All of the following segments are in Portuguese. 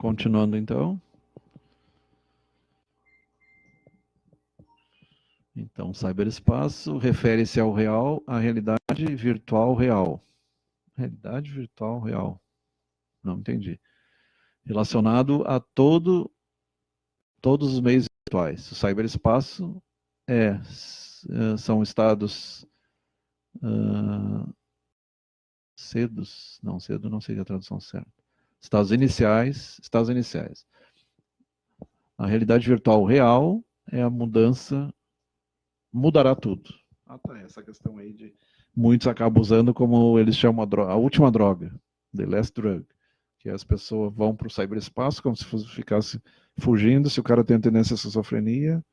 Continuando então. Então, cyberespaço refere-se ao real, à realidade virtual real. Realidade virtual real. Não entendi. Relacionado a todos os meios virtuais. O cyberespaço são estados cedo não seria a tradução certa. Estados iniciais. A realidade virtual real é a mudará tudo. Essa questão aí de muitos acabam usando como eles chamam a última droga, the last drug, que as pessoas vão para o cyberespaço como se ficasse fugindo. Se o cara tem tendência à esquizofrenia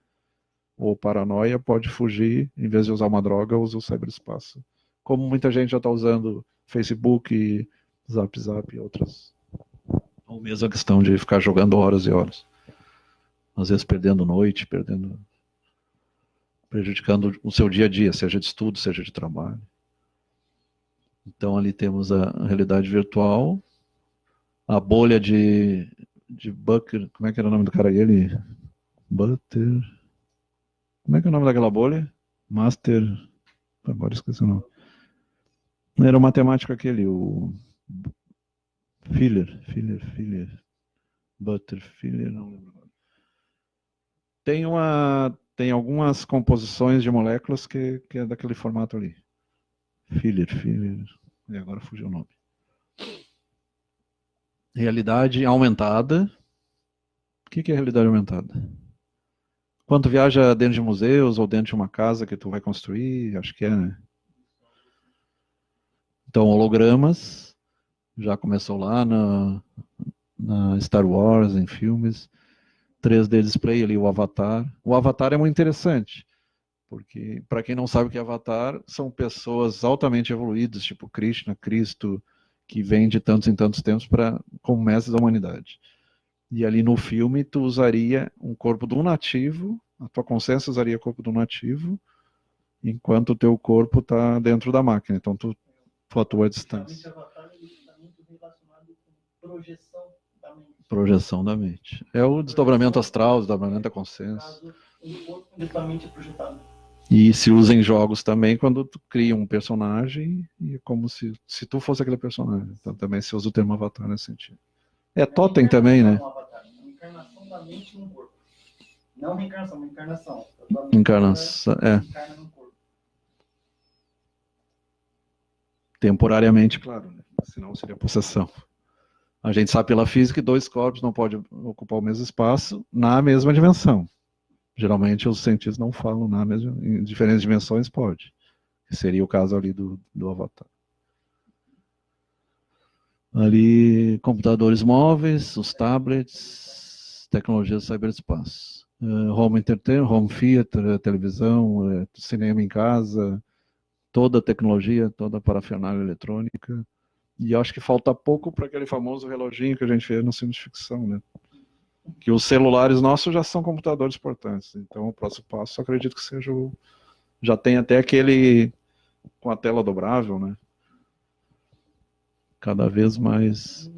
ou paranoia, pode fugir, em vez de usar uma droga, usa o cyberespaço. Como muita gente já está usando Facebook, Zap e outras. Ou mesmo a questão de ficar jogando horas e horas. Às vezes perdendo noite, prejudicando o seu dia a dia, seja de estudo, seja de trabalho. Então ali temos a realidade virtual, a bolha de Bucker, como é que era o nome do cara aí? Butter. Como é que é o nome daquela bolha? Master. Agora esqueci o nome. Era o matemático aquele, o Filler. Butter, Filler, não lembro agora. Tem algumas composições de moléculas que é daquele formato ali. Filler. E agora fugiu o nome. Realidade aumentada. O que é realidade aumentada? Quando tu viaja dentro de museus ou dentro de uma casa que tu vai construir, acho que é, né? Então, hologramas, já começou lá na Star Wars, em filmes. 3D display ali, o Avatar. O Avatar é muito interessante, porque, para quem não sabe o que é Avatar, são pessoas altamente evoluídas, tipo Krishna, Cristo, que vem de tantos em tantos tempos como mestres da humanidade. E ali no filme, tu usaria um corpo de um nativo, a tua consciência usaria o corpo de um nativo, enquanto o teu corpo está dentro da máquina. Então, tu atua à distância. O Avatar está muito relacionado com projeção da mente. É o desdobramento astral, o desdobramento da consciência. Um corpo onde a mente é projetada. E se usa em jogos também, quando tu cria um personagem, e é como se tu fosse aquele personagem. Então também se usa o termo avatar nesse sentido. É totem também, né? Uma encarnação da mente num corpo. Não reencarnação, uma encarnação. Encarnação, encarna num corpo. Temporariamente, claro, né? Senão seria possessão. A gente sabe pela física que dois corpos não podem ocupar o mesmo espaço na mesma dimensão. Geralmente os cientistas não falam em diferentes dimensões, pode. Que seria o caso ali do Avatar. Ali, computadores móveis, os tablets, tecnologias do cyberespaço. Home entertainment, home theater, televisão, cinema em casa, toda a tecnologia, toda a parafernália eletrônica. E acho que falta pouco para aquele famoso reloginho que a gente vê nos filmes de ficção, né? Que os celulares nossos já são computadores portáteis. Então, o próximo passo, acredito que seja já tem até aquele com a tela dobrável, né? Cada vez mais.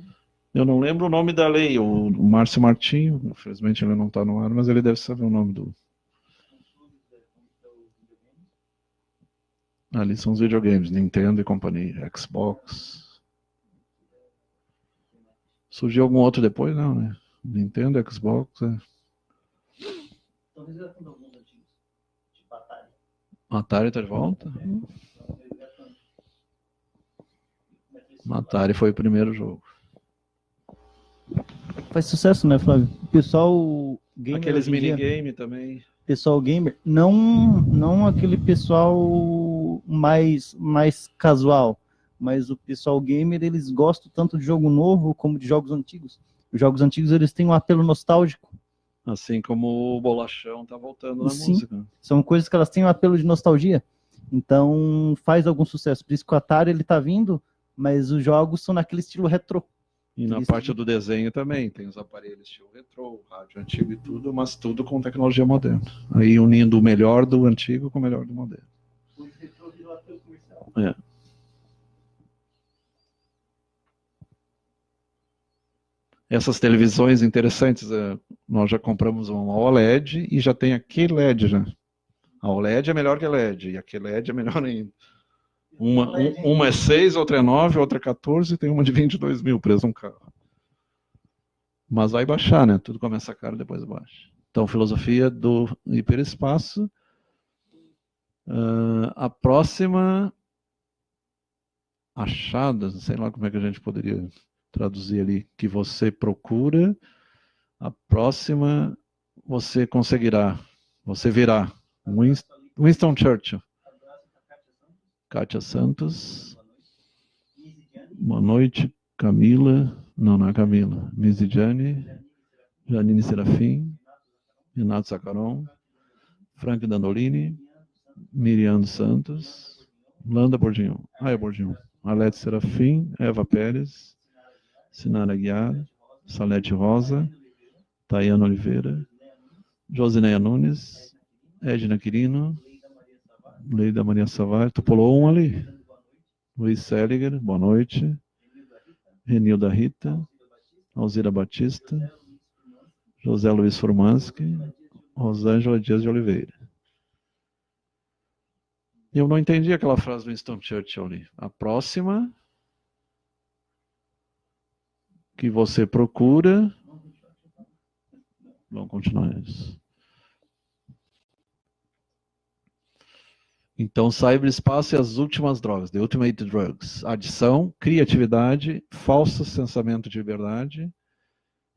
Eu não lembro o nome da lei, o Márcio Martinho, infelizmente ele não está no ar, mas ele deve saber o nome do. Ali são os videogames, Nintendo e companhia, Xbox. Surgiu algum outro depois? Não, né? Nintendo, Xbox. Talvez eu tenha alguns antigos, tipo Atari. Atari tá de volta? Atari foi o primeiro jogo. Faz sucesso, né, Flávio? O pessoal gamer aqueles minigame também. Pessoal gamer, não aquele pessoal mais casual, mas o pessoal gamer, eles gostam tanto de jogo novo como de jogos antigos. Os jogos antigos, eles têm um apelo nostálgico. Assim como o Bolachão tá voltando na Sim, música. São coisas que elas têm um apelo de nostalgia. Então, faz algum sucesso. Por isso que o Atari, ele tá vindo, mas os jogos são naquele estilo retrô. E na parte do desenho também, tem os aparelhos estilo retrô, rádio antigo e tudo, mas tudo com tecnologia moderna. Aí unindo o melhor do antigo com o melhor do moderno. O retrô virou apelo comercial. É. essas televisões interessantes, nós já compramos uma OLED e já tem a QLED já. A OLED é melhor que a LED, e a QLED é melhor ainda. Uma é 6, outra é 9, outra é 14, e tem uma de 22 mil preso um carro. Mas vai baixar, né? Tudo começa caro, depois baixa. Então, filosofia do hiperespaço. A próxima achada, sei lá como é que a gente poderia traduzir ali, que você procura, a próxima você conseguirá, você virá. Winston Churchill. Kátia Santos. Boa noite, Camila. Não é Camila. Misidiane. Janine Serafim. Renato Sacaron. Frank Dandolini. Miriam Santos. Landa Bordignon. É Bordignon. Alete Serafim. Eva Pérez. Sinara Guiar. Salete Rosa. Tayana Oliveira. Josineia Nunes. Edna Quirino. Leida Maria Savai. Tu pulou um ali. Luiz Seliger, boa noite. Renilda Rita. Alzira Batista. José Luiz Formansky. Rosângela Dias de Oliveira. Eu não entendi aquela frase do Winston Churchill ali. A próxima que você procura. Vamos continuar isso. Então, cyberespaço e as últimas drogas, the ultimate drugs. Adição, criatividade, falso sensamento de liberdade,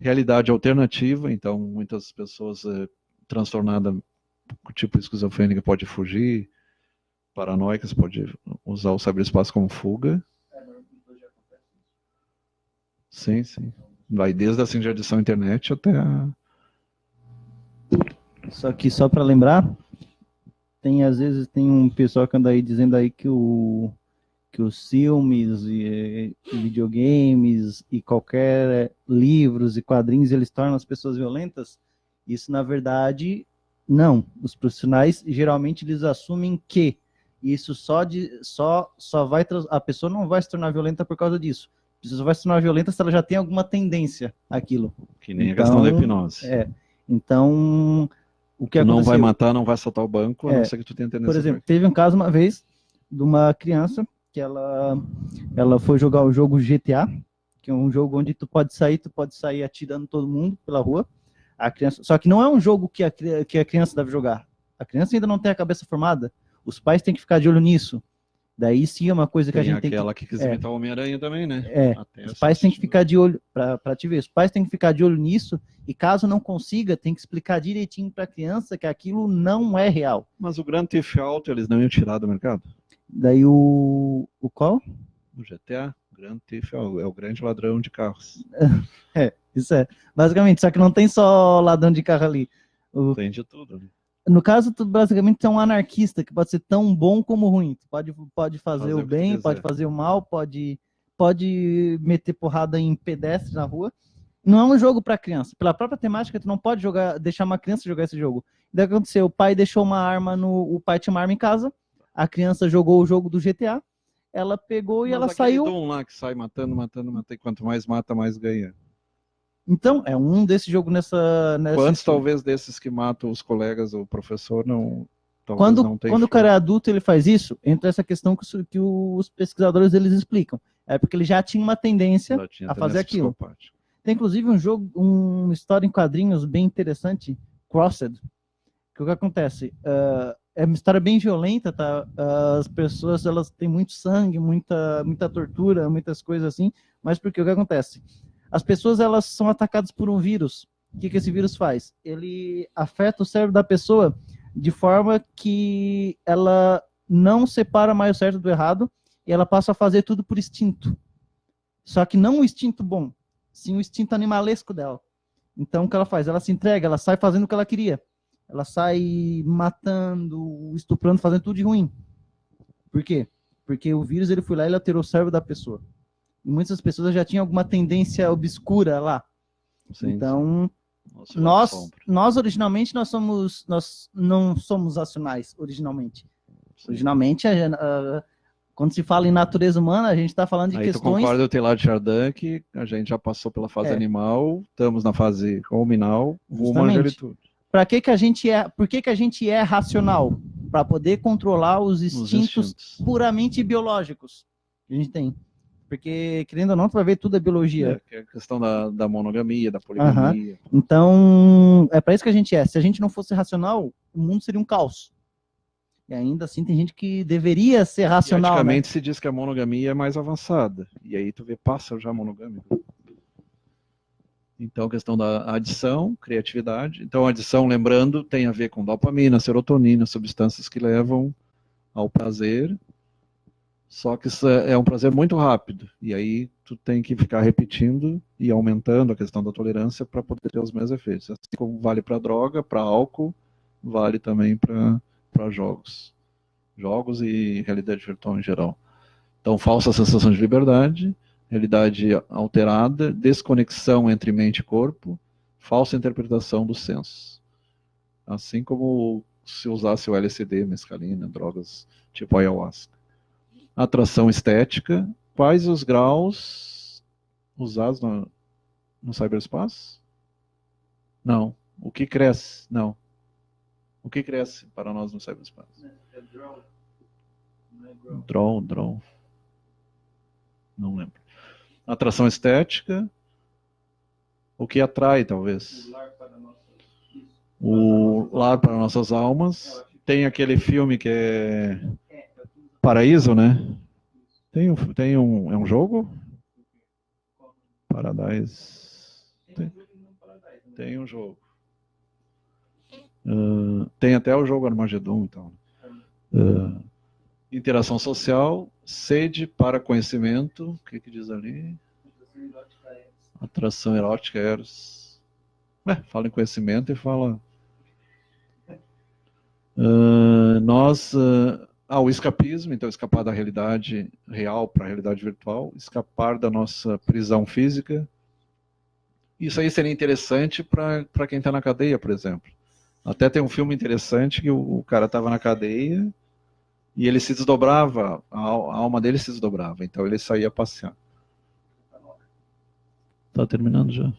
realidade alternativa. Então, muitas pessoas transtornadas, tipo esquizofrênica, pode fugir, paranoicas, pode usar o cyberespaço como fuga. Sim. Vai desde a interdição à internet até a... Só que, só para lembrar, às vezes tem um pessoal que anda aí dizendo aí que os filmes e videogames e qualquer livros e quadrinhos, eles tornam as pessoas violentas. Isso, na verdade, não. Os profissionais, geralmente, eles assumem que isso só vai... A pessoa não vai se tornar violenta por causa disso. A pessoa vai se tornar violenta se ela já tem alguma tendência àquilo. Que nem então, a questão da hipnose. Então... O que não vai matar, não vai assaltar o banco, a não ser que tu tenha tendência. Por exemplo, teve um caso uma vez de uma criança que ela foi jogar o jogo GTA, que é um jogo onde tu pode sair atirando todo mundo pela rua. A criança, só que não é um jogo que a criança deve jogar. A criança ainda não tem a cabeça formada. Os pais têm que ficar de olho nisso. Daí sim é uma coisa que a gente tem que... aquela que quis imitar o Homem-Aranha também, né? Os pais têm que ficar de olho, para te ver, os pais têm que ficar de olho nisso, e caso não consiga, tem que explicar direitinho para a criança que aquilo não é real. Mas o Grand Theft Auto, eles não iam tirar do mercado? Daí o qual? O GTA, Grand Theft Auto, é o grande ladrão de carros. Isso é. Basicamente, só que não tem só ladrão de carro ali. Tem de tudo, né? No caso, tu basicamente é um anarquista, que pode ser tão bom como ruim. Tu pode fazer o bem, pode fazer o mal, pode meter porrada em pedestre na rua. Não é um jogo para criança. Pela própria temática, tu não pode deixar uma criança jogar esse jogo. Daí o que aconteceu? O pai deixou uma arma o pai tinha uma arma em casa, a criança jogou o jogo do GTA, ela pegou e ela saiu... Mas lá que sai matando, e quanto mais mata, mais ganha. Então, é um desse jogo nessa Quantos talvez desses que matam os colegas, o professor, não... Quando o cara é adulto, ele faz isso, entra essa questão que os pesquisadores eles explicam. É porque ele já tinha uma tendência a fazer aquilo. Tem inclusive uma história em quadrinhos bem interessante, Crossed, que o que acontece? É uma história bem violenta, tá? As pessoas, elas têm muito sangue, muita tortura, muitas coisas assim, mas porque o que acontece? As pessoas, elas são atacadas por um vírus. O que esse vírus faz? Ele afeta o cérebro da pessoa de forma que ela não separa mais o certo do errado e ela passa a fazer tudo por instinto. Só que não o instinto bom, sim o instinto animalesco dela. Então, o que ela faz? Ela se entrega, ela sai fazendo o que ela queria. Ela sai matando, estuprando, fazendo tudo de ruim. Por quê? Porque o vírus, ele foi lá e ele alterou o cérebro da pessoa. E muitas pessoas já tinham alguma tendência obscura lá. Sim, então, sim. Nós originalmente, nós não somos racionais, originalmente. Sim. Originalmente, Quando se fala em natureza humana, a gente está falando de Aí questões... tu concorda, o Teilhard de Chardin, que a gente já passou pela fase animal, estamos na fase ruminal, rumo à angelitude. Para que a gente é? Por que a gente é racional? Para poder controlar os instintos puramente biológicos que a gente tem. Porque, querendo ou não, tu vai ver tudo é biologia. Que é a questão da monogamia, da poligamia. Então, é para isso que a gente é. Se a gente não fosse racional, o mundo seria um caos. E ainda assim tem gente que deveria ser racional. Praticamente se diz que a monogamia é mais avançada. E aí tu vê pássaro já monogâmico. Então, a questão da adição, criatividade. Então, a adição, lembrando, tem a ver com dopamina, serotonina, substâncias que levam ao prazer. Só que isso é um prazer muito rápido. E aí tu tem que ficar repetindo e aumentando a questão da tolerância para poder ter os mesmos efeitos. Assim como vale para droga, para álcool, vale também para jogos. Jogos e realidade virtual em geral. Então, falsa sensação de liberdade, realidade alterada, desconexão entre mente e corpo, falsa interpretação dos sensos. Assim como se usasse o LSD, mescalina, drogas tipo ayahuasca. Atração estética, quais os graus usados no cyberspace? Não. O que cresce? Não. O que cresce para nós no cyberspace? Draw. Não lembro. Atração estética. O que atrai, talvez? O lar para nossas almas. Tem aquele filme que é Paraíso, né? É um jogo? Paradise. Tem um jogo. Tem até o jogo Armagedon, então. Interação social, sede para conhecimento. O que diz ali? Atração erótica, eros. Fala em conhecimento e fala. O escapismo, então escapar da realidade real para a realidade virtual, escapar da nossa prisão física. Isso aí seria interessante para quem está na cadeia, por exemplo. Até tem um filme interessante que o cara estava na cadeia e ele se desdobrava, a alma dele se desdobrava, então ele saía passear. Está terminando já.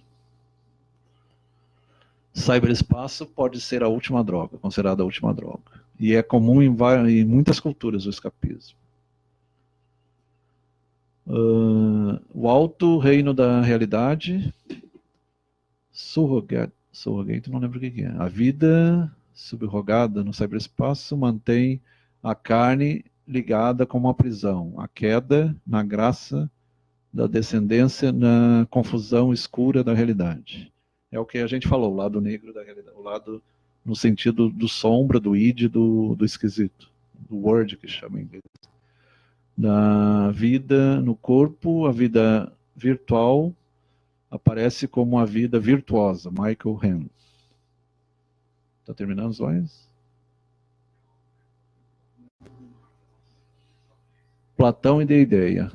Cyberespaço pode ser a última droga, considerada a última droga. E é comum em muitas culturas o escapismo. O alto reino da realidade, surrogate, não lembro o que é. A vida subrogada no cyberespaço mantém a carne ligada como uma prisão. A queda na graça da descendência na confusão escura da realidade. É o que a gente falou, o lado negro da realidade, o lado no sentido do sombra, do id, do esquisito, do word que chama em inglês. Da vida no corpo, a vida virtual aparece como a vida virtuosa, Michael Henry. Está terminando os olhos? Platão e da ideia.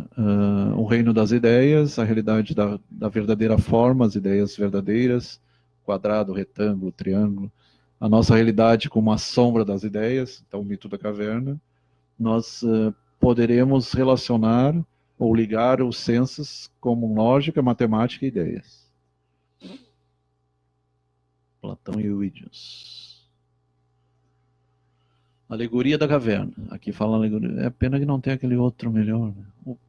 O reino das ideias, a realidade da verdadeira forma, as ideias verdadeiras, quadrado, retângulo, triângulo. A nossa realidade como a sombra das ideias, então o mito da caverna. Nós poderemos relacionar ou ligar os sensos como lógica, matemática e ideias. Platão e Eurídios. Alegoria da caverna. Aqui fala alegoria. É pena que não tem aquele outro melhor.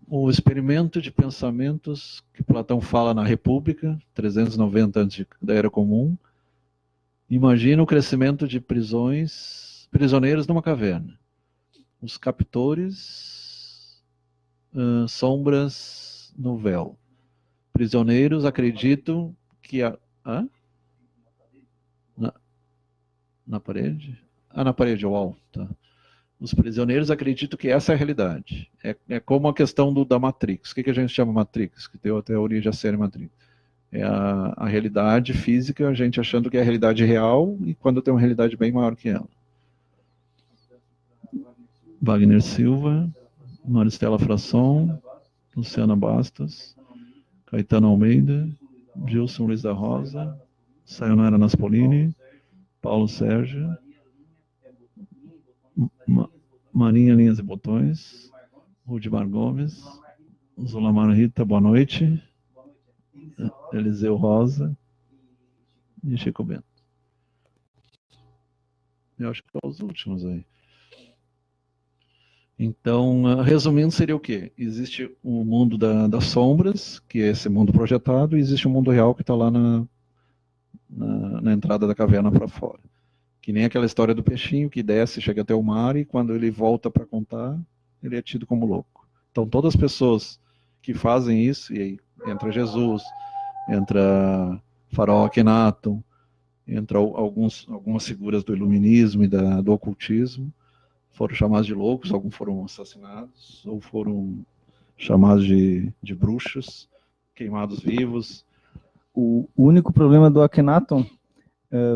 O experimento de pensamentos que Platão fala na República, 390 antes da Era Comum. Imagina o crescimento de prisioneiros numa caverna. Os captores, sombras no véu. Prisioneiros acreditam que na parede? Na parede, uau. Tá. Os prisioneiros acreditam que essa é a realidade. É como a questão da Matrix. O que a gente chama Matrix? Que deu até a origem à série Matrix. É a realidade física, a gente achando que é a realidade real, e quando tem uma realidade bem maior que ela. Wagner Silva, Maristela Frasson, Luciana Bastos, Caetano Almeida, Gilson Luiz da Rosa, Sayonara Naspolini, Paulo Sérgio, Marinha Linhas e Botões, Rudimar Gomes, Zulamar Rita, boa noite. Eliseu Rosa e Chico Bento. Eu acho que são os últimos aí. Então, resumindo, seria o quê? Existe o mundo das sombras, que é esse mundo projetado, e existe o mundo real que está lá na entrada da caverna para fora. Que nem aquela história do peixinho que desce, chega até o mar, e quando ele volta para contar, ele é tido como louco. Então, todas as pessoas que fazem isso, e aí entra Jesus, entra Faraó Akhenaton, entra algumas figuras do iluminismo e do ocultismo, foram chamados de loucos, alguns foram assassinados, ou foram chamados de bruxos, queimados vivos. O único problema do Akhenaton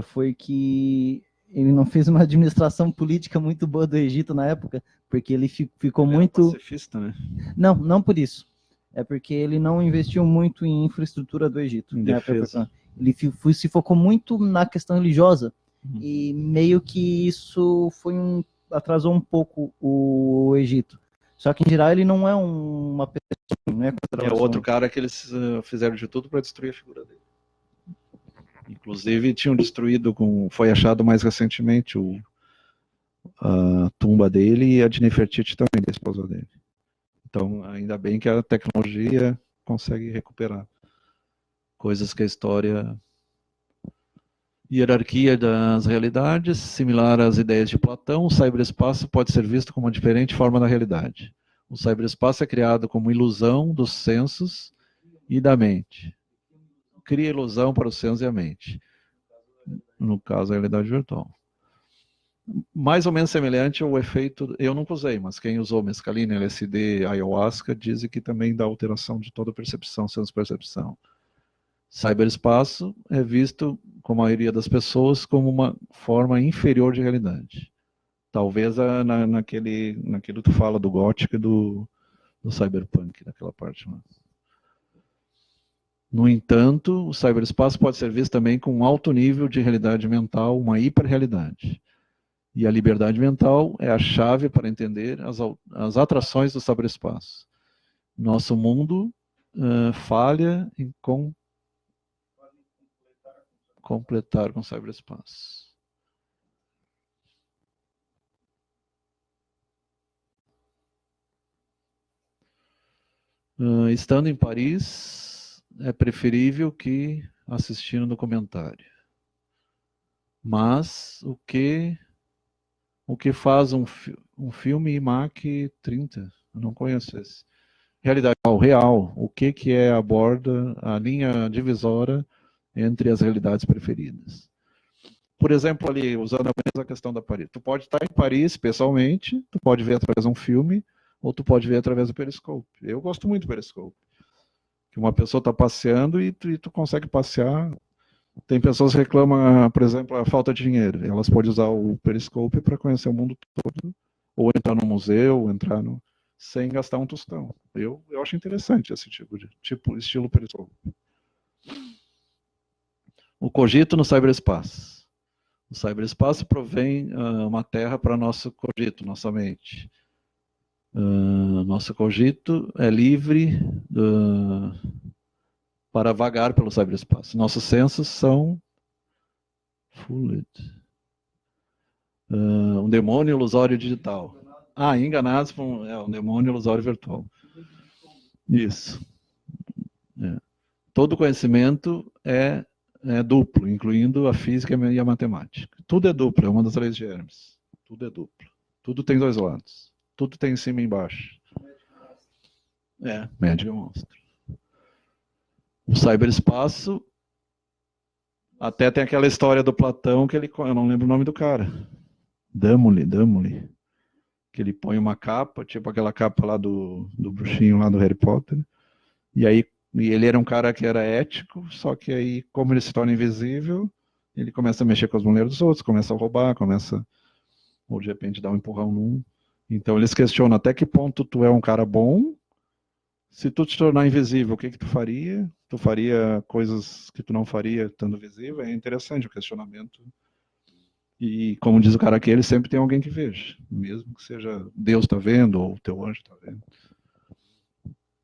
foi que ele não fez uma administração política muito boa do Egito na época, porque ele ficou muito... pacifista, né? Não por isso. É porque ele não investiu muito em infraestrutura do Egito. Em defesa. Ele se focou muito na questão religiosa, e meio que isso atrasou um pouco o Egito. Só que, em geral, ele não é uma pessoa... Não é outro cara que eles fizeram de tudo para destruir a figura dele. Inclusive, tinham destruído, foi achado mais recentemente a tumba dele e a de Nefertiti também, da esposa dele. Então, ainda bem que a tecnologia consegue recuperar coisas que a história... Hierarquia das realidades, similar às ideias de Platão, o cyberespaço pode ser visto como uma diferente forma da realidade. O cyberespaço é criado como ilusão dos sensos e da mente. Cria ilusão para os sensos e a mente. No caso, a realidade virtual. Mais ou menos semelhante ao efeito, eu nunca usei, mas quem usou mescalina, LSD, ayahuasca, dizem que também dá alteração de toda a percepção, senso-percepção. Cyberespaço é visto, como a maioria das pessoas, como uma forma inferior de realidade. Talvez naquilo que tu fala do gótico e do cyberpunk, naquela parte lá. No entanto, o cyberespaço pode ser visto também com um alto nível de realidade mental, uma hiperrealidade. E a liberdade mental é a chave para entender as atrações do cyberespaço. Nosso mundo falha em completar com o cyberespaço. Estando em Paris, é preferível que assistir no documentário. Mas o que faz um filme IMAC 30? Eu não conheço esse. Realidade real. O que aborda a linha divisória entre as realidades preferidas. Por exemplo, ali, usando a mesma questão da Paris. Tu pode estar em Paris, pessoalmente, tu pode ver através de um filme, ou tu pode ver através do Periscope. Eu gosto muito do Periscope. Que uma pessoa está passeando e tu consegue passear. Tem pessoas que reclamam, por exemplo, a falta de dinheiro. Elas podem usar o Periscope para conhecer o mundo todo, ou entrar no museu, sem gastar um tostão. Eu acho interessante esse estilo Periscope. O cogito no cyberespaço. O cyberespaço provém uma terra para nosso cogito, nossa mente. Nosso cogito é livre para vagar pelo cyberespaço. Nossos sensos são fluid. Um demônio ilusório digital. Enganados por um demônio ilusório virtual. Isso. Todo conhecimento é duplo, incluindo a física e a matemática. Tudo é duplo, é uma das leis de Hermes. Tudo é duplo. Tudo tem dois lados. Tudo tem em cima e embaixo. Médio e monstro. O cyberespaço, até tem aquela história do Platão, que eu não lembro o nome do cara. Damoli. Que ele põe uma capa, tipo aquela capa lá do bruxinho lá do Harry Potter. E ele era um cara que era ético, só que aí, como ele se torna invisível, ele começa a mexer com as mulheres dos outros, começa a roubar, ou de repente dar um empurrão num. Então eles questionam até que ponto tu é um cara bom. Se tu te tornar invisível, o que tu faria? Tu faria coisas que tu não faria estando visível? É interessante o questionamento. E como diz o cara aqui, ele sempre tem alguém que veja, mesmo que seja Deus está vendo ou o teu anjo está vendo.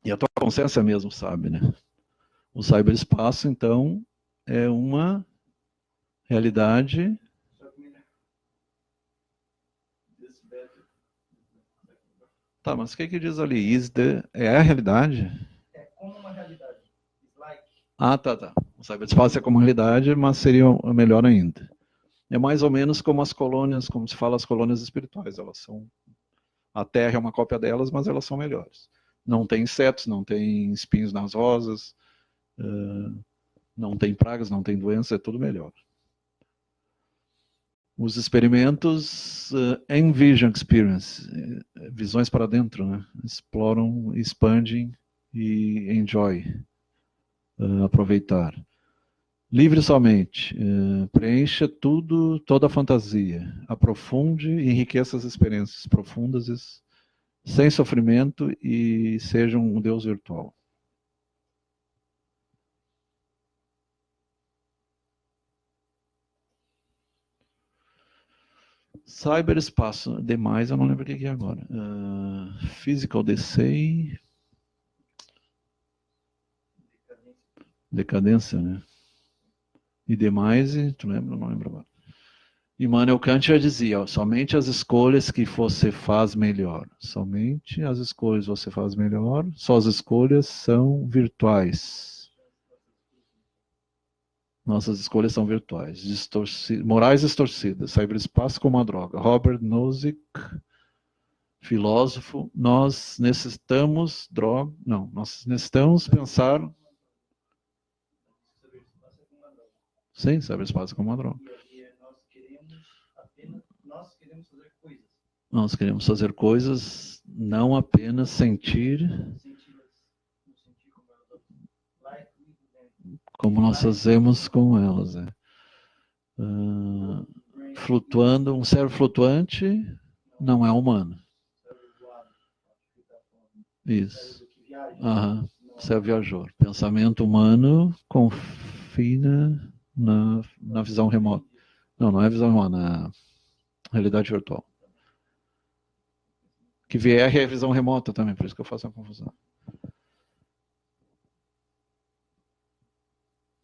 E a tua consciência mesmo sabe, né? O cyberespaço, então, é uma realidade. Tá, mas o que diz ali? É a realidade? É como uma realidade. Ah, tá. O cyberespaço é como realidade, mas seria melhor ainda. É mais ou menos como as colônias, como se fala, as colônias espirituais. Elas são... A Terra é uma cópia delas, mas elas são melhores. Não tem insetos, não tem espinhos nas rosas, não tem pragas, não tem doença, é tudo melhor. Os experimentos Envision Experience, visões para dentro, né? Exploram, expandem e enjoy, aproveitar. Livre somente, preencha tudo, toda a fantasia, aprofunde e enriqueça as experiências profundas, sem sofrimento, e seja um Deus virtual. Cyberespaço, demais, eu não lembro o que é agora. Physical DC, decadência, né? E demais, tu lembra? Não lembro agora. Immanuel Kant já dizia, somente as escolhas que você faz melhor. Somente as escolhas você faz melhor, só as escolhas são virtuais. Nossas escolhas são virtuais. Morais distorcidas, cyberespaço como uma droga. Robert Nozick, filósofo, nós necessitamos pensar... Sim, cyberespaço como uma droga. Nós queremos fazer coisas, não apenas sentir como nós fazemos com elas. Flutuando, um cérebro flutuante não é humano. Isso. Cérebro viajor. Pensamento humano confina na visão remota. Não é visão remota, na realidade virtual. Que VR é visão remota também, por isso que eu faço a confusão.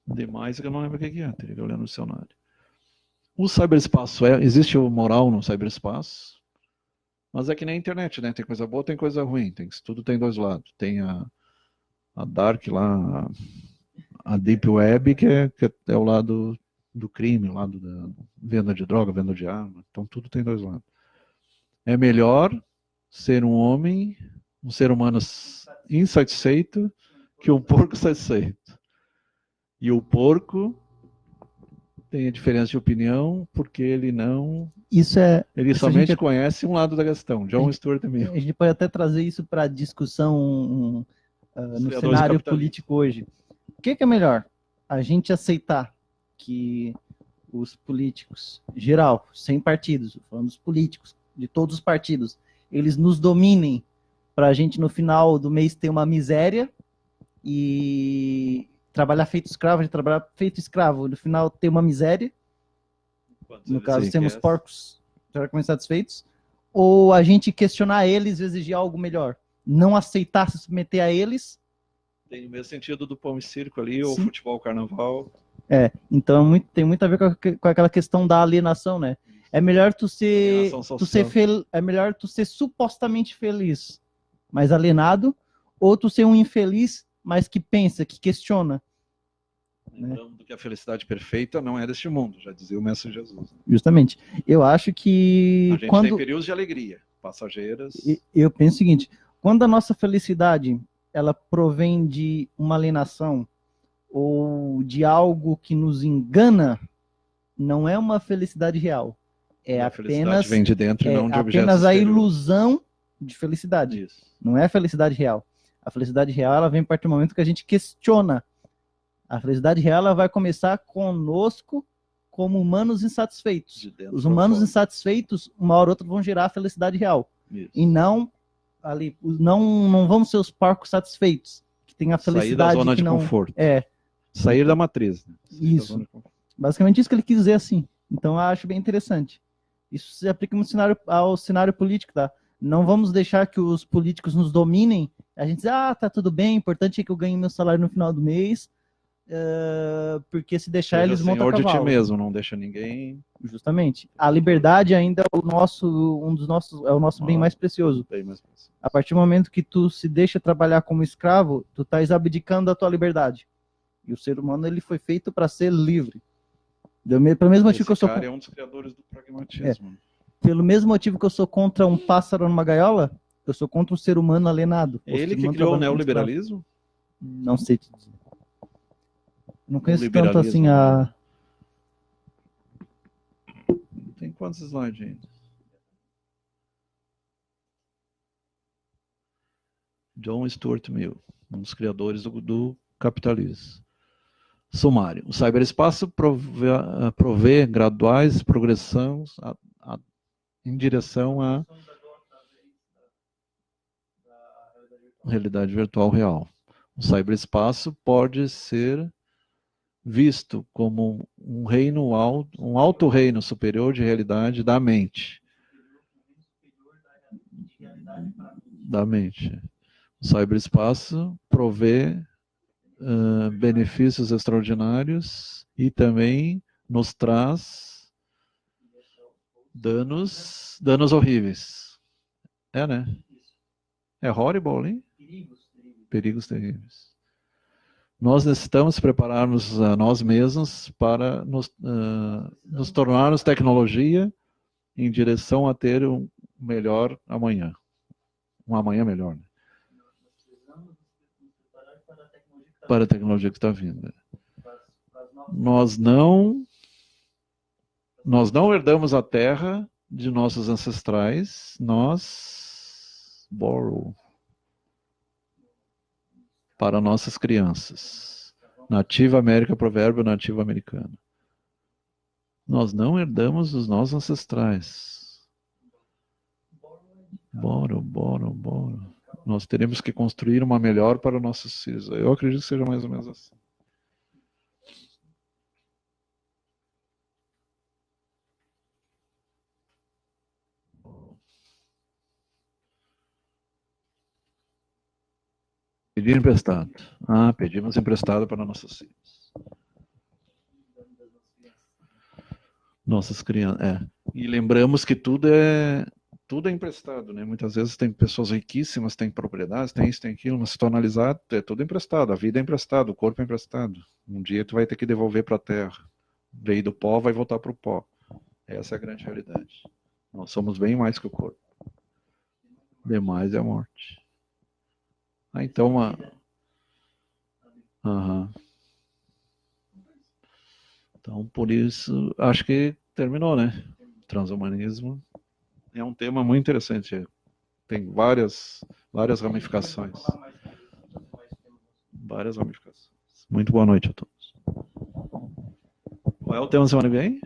Demais que eu não lembro o que é, teria que olhar no dicionário. O cyberespaço existe o moral no cyberespaço, mas é que nem a internet, né? Tem coisa boa, tem coisa ruim, tudo tem dois lados. Tem a Dark lá, a Deep Web, que é o lado do crime, o lado da venda de droga, venda de arma. Então tudo tem dois lados. É melhor ser um homem, um ser humano insatisfeito, que um porco satisfeito. E o porco tem a diferença de opinião porque ele não... Ele somente conhece um lado da questão. John Stuart Mill. A gente pode até trazer isso para discussão no cenário político hoje. O que é melhor? A gente aceitar que os políticos, geral, sem partidos, falando dos políticos, de todos os partidos, eles nos dominem para a gente no final do mês ter uma miséria e trabalhar feito escravo, no final ter uma miséria, no caso temos porcos teoricamente satisfeitos, ou a gente questionar eles e exigir algo melhor, não aceitar se submeter a eles. Tem o mesmo sentido do pão e circo ali, ou futebol, carnaval. Então tem muito a ver com aquela questão da alienação, né? É melhor é melhor tu ser supostamente feliz, mas alienado, ou tu ser um infeliz, mas que pensa, que questiona. Lembrando que a felicidade perfeita não é deste mundo, já dizia o Mestre Jesus. Justamente. Eu acho que... A gente tem períodos de alegria, passageiras. Eu penso o seguinte, quando a nossa felicidade ela provém de uma alienação ou de algo que nos engana, não é uma felicidade real. A felicidade vem de dentro e não de objetos apenas a ilusão de felicidade. Isso. Não é a felicidade real. A felicidade real ela vem a partir do momento que a gente questiona. A felicidade real ela vai começar conosco como humanos insatisfeitos. Os humanos insatisfeitos, uma hora ou outra, vão gerar a felicidade real. Isso. E não vamos ser os porcos satisfeitos, que tem a felicidade. Sair da zona de conforto. Sair da matriz. Né? Isso. Basicamente isso que ele quis dizer assim. Então, eu acho bem interessante. Isso se aplica no cenário, ao cenário político, tá? Não vamos deixar que os políticos nos dominem. A gente diz, tá tudo bem, o importante é que eu ganhe meu salário no final do mês, porque se deixar Seja eles montam a senhor de ti cavalo. mesmo, não deixa ninguém. Justamente. A liberdade ainda é o nosso bem mais precioso. Bem mais preciso. A partir do momento que tu se deixa trabalhar como escravo, tu estás abdicando da tua liberdade. E o ser humano ele foi feito para ser livre. Pelo mesmo motivo que eu sou é um dos criadores do pragmatismo. pelo mesmo motivo que eu sou contra um pássaro numa gaiola, eu sou contra o ser humano alienado. É ele que criou o neoliberalismo? Não sei te dizer. Não conheço tanto assim a... Tem quantos slides ainda? John Stuart Mill, um dos criadores do capitalismo. Sumário. O cyberespaço provê graduais progressões em direção à realidade virtual real. O cyberespaço pode ser visto como um reino alto, um alto reino superior de realidade da mente. Da mente. O cyberespaço provê benefícios extraordinários e também nos traz danos horríveis. É, né? É horrible, hein? Perigos terríveis. Nós necessitamos prepararmos a nós mesmos para nos tornarmos tecnologia em direção a ter um melhor amanhã. Um amanhã melhor, né? Para a tecnologia que está vindo. Nós não herdamos a terra de nossos ancestrais, nós borrow para nossas crianças. Nativa América, provérbio nativo americano. Nós não herdamos os nossos ancestrais. Borrow. Nós teremos que construir uma melhor para nossos filhos. Eu acredito que seja mais ou menos assim. Pedir emprestado. Pedimos emprestado para nossos filhos. Nossas crianças. E lembramos que tudo é emprestado, né? Muitas vezes tem pessoas riquíssimas, tem propriedades, tem isso, tem aquilo, mas se tu analisar, é tudo emprestado. A vida é emprestada, o corpo é emprestado. Um dia tu vai ter que devolver para a terra. Veio do pó, vai voltar para o pó. Essa é a grande realidade. Nós somos bem mais que o corpo. Demais é a morte. Então, Então, por isso, acho que terminou, né? Transhumanismo é um tema muito interessante. Tem várias ramificações. Várias ramificações. Muito boa noite a todos. Qual é o tema da semana que vem?